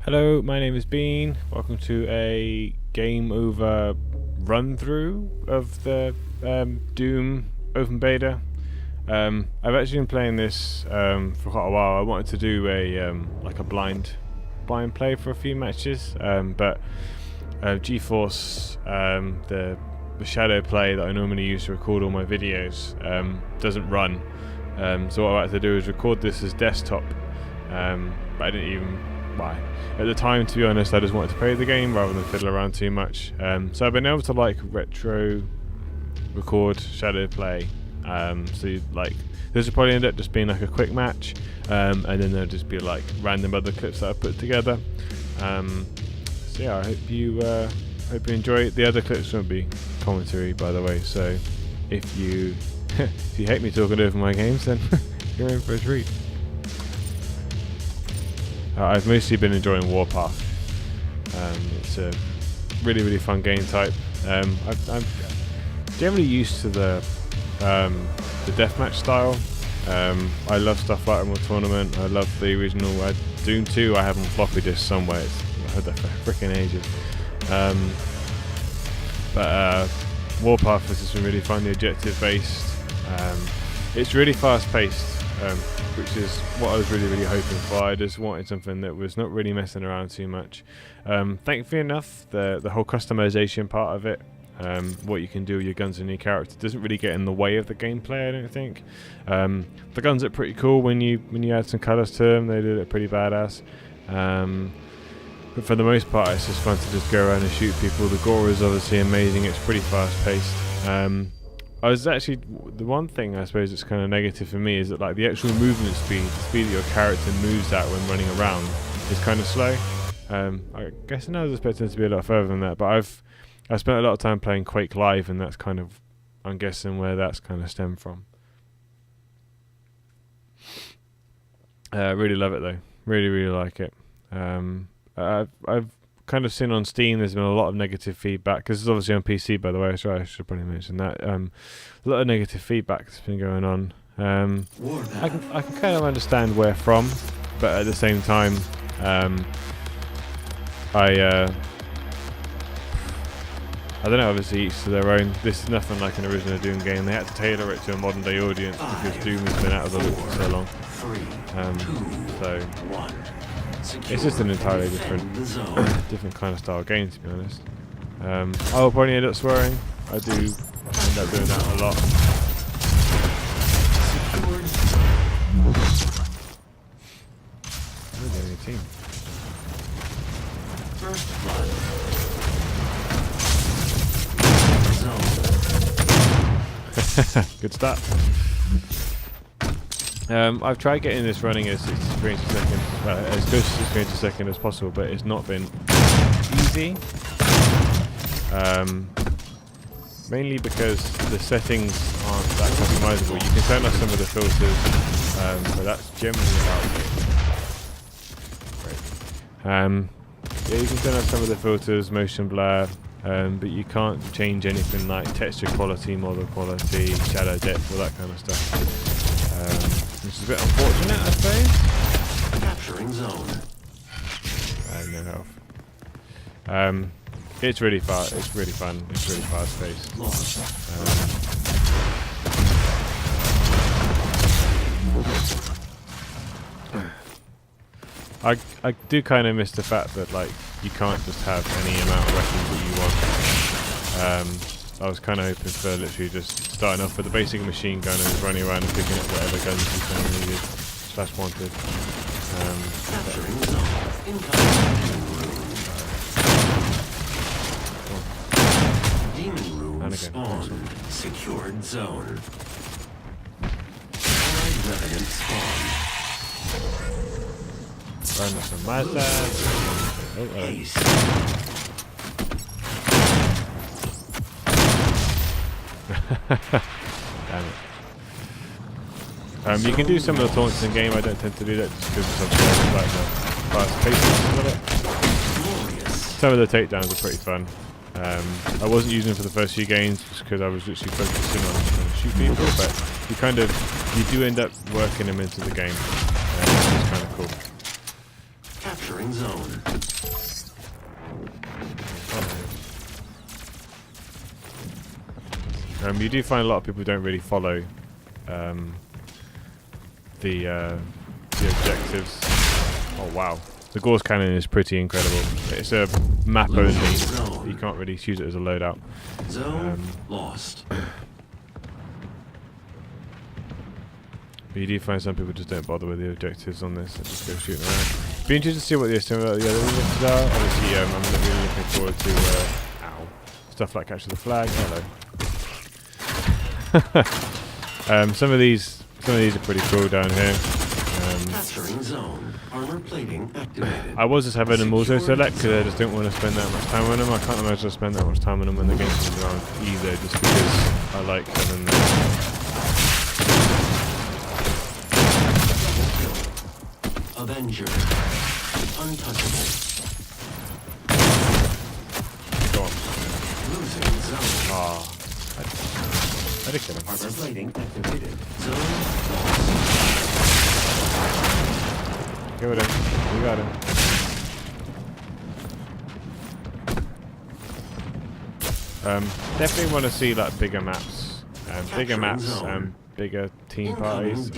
Hello, my name is Bean. Welcome to a game over run through of the Doom open beta. I've actually been playing this for quite a while. I wanted to do a like a blind play for a few matches, but GeForce, the shadow play that I normally use to record all my videos, doesn't run. So what I had to do is record this as desktop, but I didn't even. Why? At the time, to be honest, I just wanted to play the game rather than fiddle around too much. So I've been able to like retro record shadow play. So this will probably end up just being like a quick match, and then there'll just be like random other clips that I put together. So yeah, I hope you enjoy it. The other clips won't be commentary, by the way. So if you if you hate me talking over my games, then you're in for a treat. I've mostly been enjoying Warpath. It's a really fun game type. I'm generally used to the deathmatch style. I love stuff like Emerald Tournament. I love the original Doom 2. I have on floppy disk somewhere. I've had that for freaking ages. But Warpath has just been really fun. The objective based. It's really fast paced. Which is what I was really hoping for. I just wanted something that was not really messing around too much. Thankfully enough, the whole customization part of it, what you can do with your guns and your character, doesn't really get in the way of the gameplay, I don't think. The guns look pretty cool when you add some colours to them. They do look pretty badass. But for the most part, it's just fun to just go around and shoot people. The gore is obviously amazing. It's pretty fast paced. I was actually, the one thing I suppose that's kind of negative for me is that like the actual movement speed, the speed that your character moves at when running around, is kind of slow. I guess I was expecting it to be a lot further than that, but I've spent a lot of time playing Quake Live, and that's kind of, I'm guessing, where that's kind of stemmed from. Really love it though, really like it. I've kind of seen on Steam there's been a lot of negative feedback, because it's obviously on PC, by the way, so I should probably mention that. A lot of negative feedback that's been going on. I can kind of understand where from, but at the same time, I don't know, obviously each to their own. This is nothing like an original Doom game. They had to tailor it to a modern day audience because Doom has been out of the loop for so long. So it's just an entirely different kind of style game, to be honest. I will probably end up swearing. I do end up doing that a lot. We're the only team. First blood. Good start. I've tried getting this running as 60 frames per second, as close to 60 frames per second as possible, but it's not been easy. Mainly because the settings aren't that customizable. You can turn off some of the filters, but that's generally about it. Yeah, you can turn off some of the filters, motion blur, but you can't change anything like texture quality, model quality, shadow depth, all that kind of stuff. Which is a bit unfortunate, I suppose. Capturing zone. No health. It's really fun. It's really fun. It's really fast paced. I do kind of miss the fact that like you can't just have any amount of weapons that you want. I was kind of hoping for literally just starting off with the basic machine gun and running around and picking up whatever guns you kind of needed / wanted. Demon room spawn. Secured zone. Allied revenant spawn. Run with some Mazda. Ace. Damn it. You can do some of the taunts in game. I don't tend to do that just because it's like the fast pace of it. Some of the takedowns are pretty fun. I wasn't using them for the first few games just because I was literally focusing on trying to shoot people, but you do end up working them into the game, which is kind of cool. Capturing zone. You do find a lot of people don't really follow the objectives. Oh wow, the Gauss cannon is pretty incredible. It's a map only. You can't really use it as a loadout. Zone lost. But you do find some people just don't bother with the objectives on this and just go shooting around. Be interested to see what the other objectives are. Obviously, I'm really looking forward to stuff like capture the flag. Hello. Some of these are pretty cool down here. Capturing zone. Armor plating activated. I was just having them auto select because I just don't want to spend that much time on them. I can't imagine I spend that much time on them when the game comes around either, just because I like having them. Avenger. Untouchable. Go on. Losing zone. Ah. I did kill him. Armor plating activated. Zone Give it him. We got him. Definitely want to see like bigger maps. Bigger maps and bigger team parties.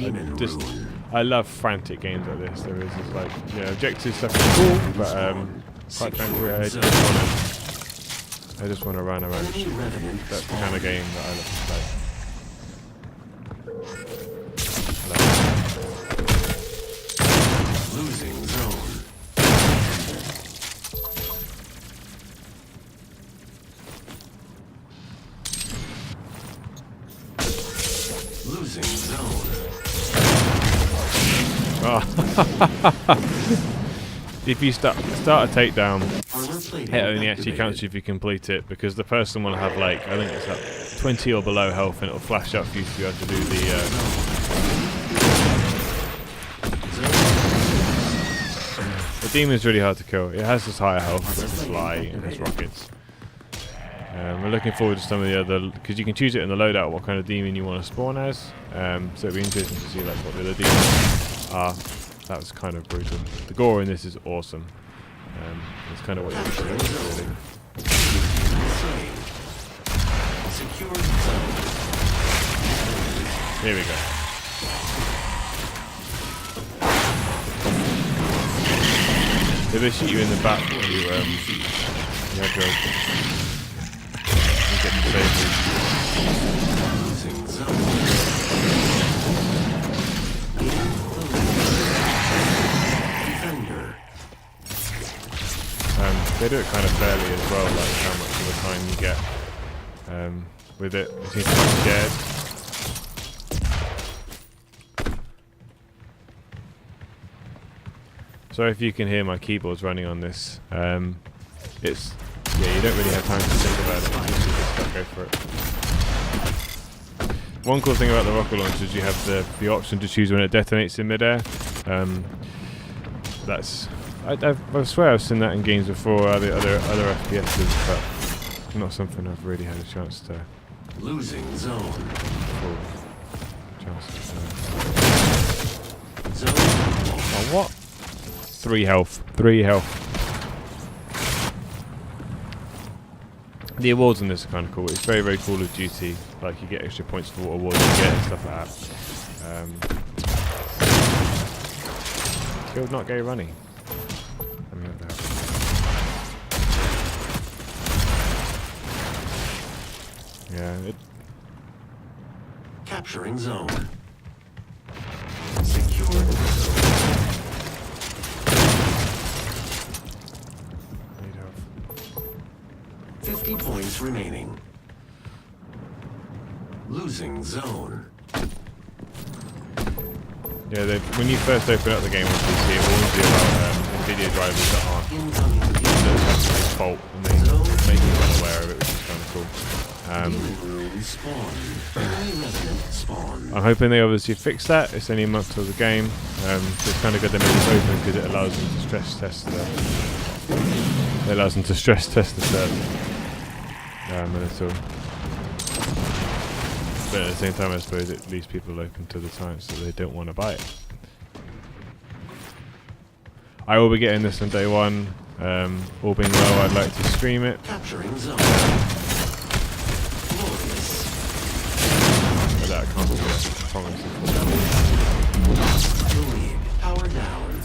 I love frantic games like this. There is this, like, objective stuff is cool, but quite frankly, I just want to run around and shoot. That's the kind of game that I love to play. losing zone. Losing zone. Oh. If you start a takedown, it only actually counts if you complete it, because the person will have like, I think it's like 20 or below health, and it'll flash up for you to be able to do the demon's really hard to kill. It has this higher health, it can fly, and has rockets. We're looking forward to some of the other, because you can choose it in the loadout what kind of demon you want to spawn as. So it'll be interesting to see like what the other demons are. That was kind of brutal. The gore in this is awesome. It's kind of what you're doing, really. Here we go. If they shoot you in the back, you have to get the they do it kind of fairly as well, like how much of the time you get with it. It seems quite scared. Sorry if you can hear my keyboards running on this. It's you don't really have time to think about it. You just go for it. One cool thing about the rocket launcher is you have the option to choose when it detonates in midair. That's I swear I've seen that in games before, other FPSs, but not something I've really had a chance to. Losing zone. Zone. Oh, what? 3 health. 3 health. The awards on this are kind of cool. It's very, very Call of Duty. Like, you get extra points for what awards you get and stuff like that. Killed not gay running. Yeah. Capturing zone. Secure the zone. 50 points remaining. Losing zone. Yeah, when you first open up the game on PC, it warns you about NVIDIA drivers that aren't fault, and they make you unaware of it, which is kind of cool. I'm hoping they obviously fix that. It's only a month till the game, so it's kind of good they made it open because it allows them to stress test the. It allows them to stress test the server a little. But at the same time, I suppose it leaves people open to the chance that they don't want to buy it. I will be getting this on day one. All being well, I'd like to stream it. Capturing zone. Glorious. But that I can't do it. Promise. The lead. Power down.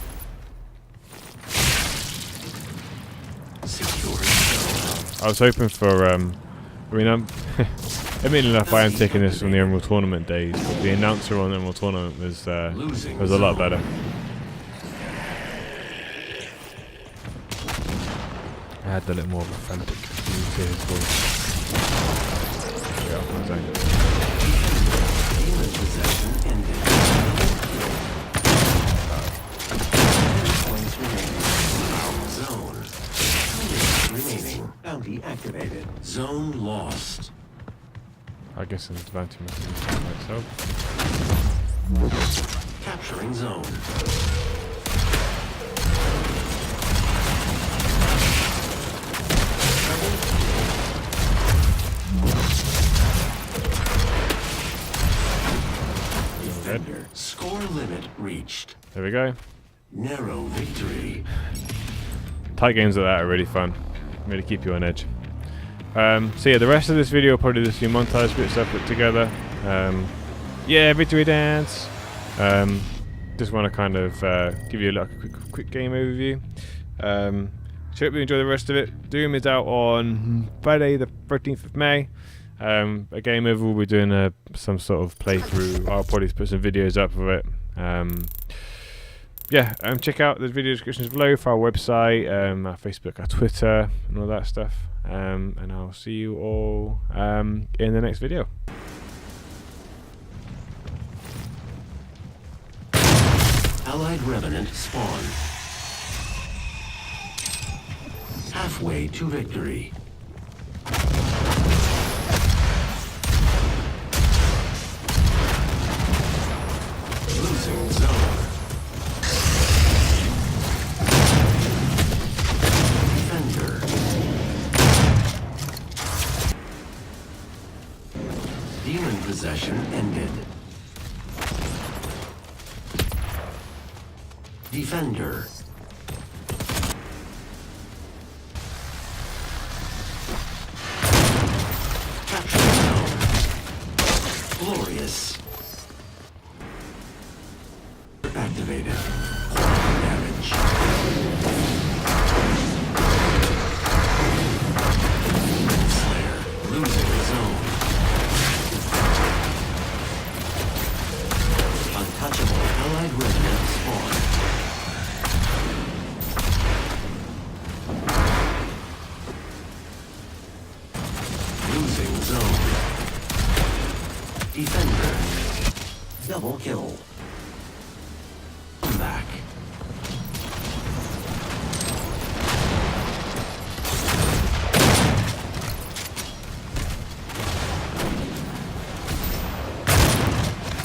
Secure zone. I was hoping for, I mean, admittedly enough, I am taking this from the Emerald Tournament days, but the announcer on the Emerald Tournament was a lot better. I had a little more authentic. You can hear his voice. Yeah, my zone. Demon possession ended. Points remaining. Zone. Remaining. Bounty activated. Zone lost. I guess an advantage must be myself. Capturing zone. Defender. Score limit reached. There we go. Narrow victory. Tight games like that are really fun. Really keep you on edge. So yeah, the rest of this video will probably just be montage bits I put together. Yeah, victory dance. Just want to kind of give you a quick game overview. So hope you enjoy the rest of it. Doom is out on Friday the 13th of May. A game over, we'll be doing some sort of playthrough. I'll probably put some videos up of it. Yeah, check out the video descriptions below for our website, our Facebook, our Twitter, and all that stuff. And I'll see you all in the next video. Allied Revenant spawn. Halfway to victory. Losing zone. Defender. Demon possession ended. Defender. Capture zone. Glorious. Activated. Damage. Slayer. Losing zone. Untouchable. Allied Revenant spawn. Losing zone. Defender. Double kill. Back.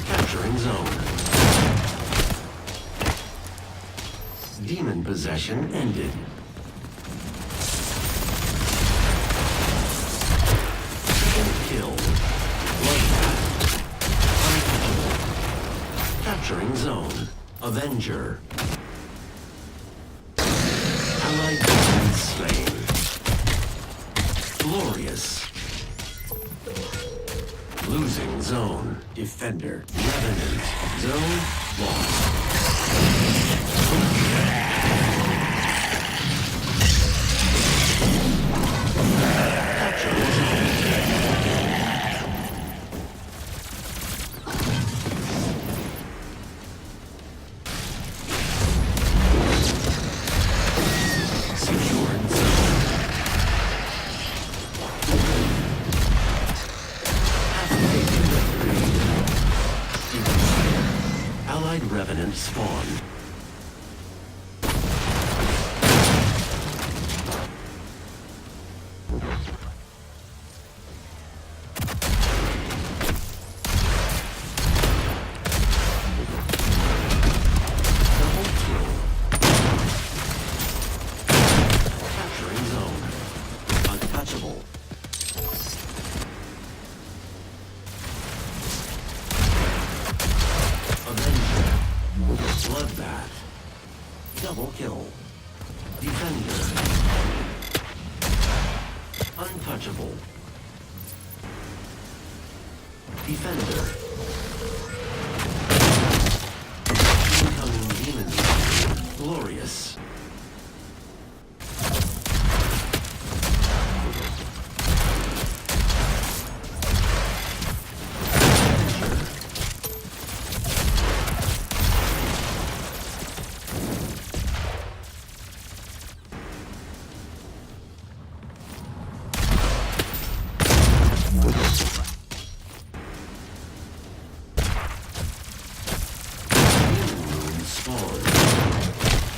Capturing zone. Demon possession ended. Second kill. Bloodbath. Untouchable. Capturing zone. Avenger. Allied demon slain. Glorious. Losing zone. Defender. Revenant. Zone lost. Capture zone. Allied Revenant spawn. Untouchable. Defender. Incoming demon. Glorious.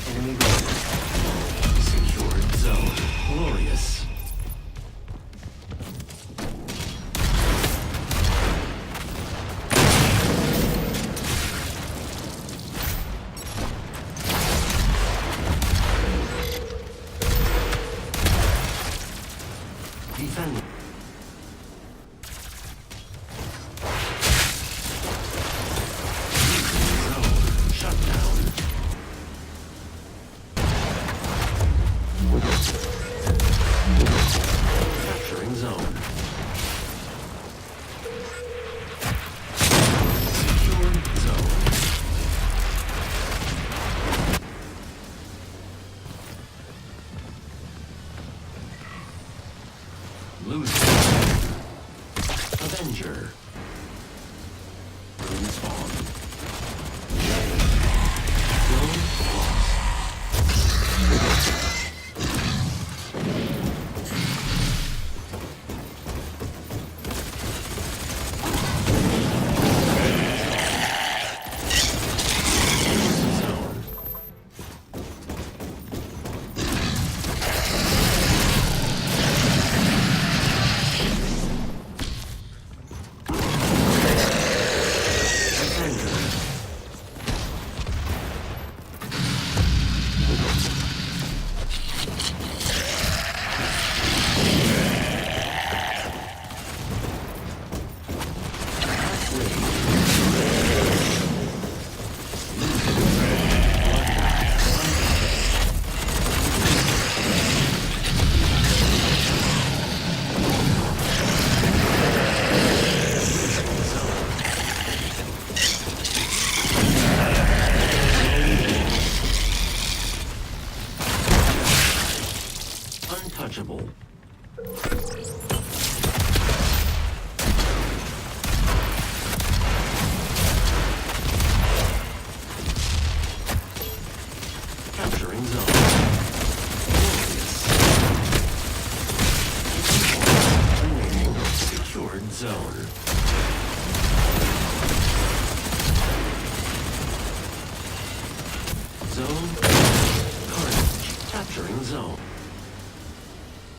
Enemy ready. Secured zone. Glorious. Defend. Shut down. Capturing zone. Secured zone. Losing. Avenger. Respawn. Zone lost. Zone. Untouchable. Capturing zone. Glorious. Remaining. Secured zone. Zone. Carnage. Capturing zone.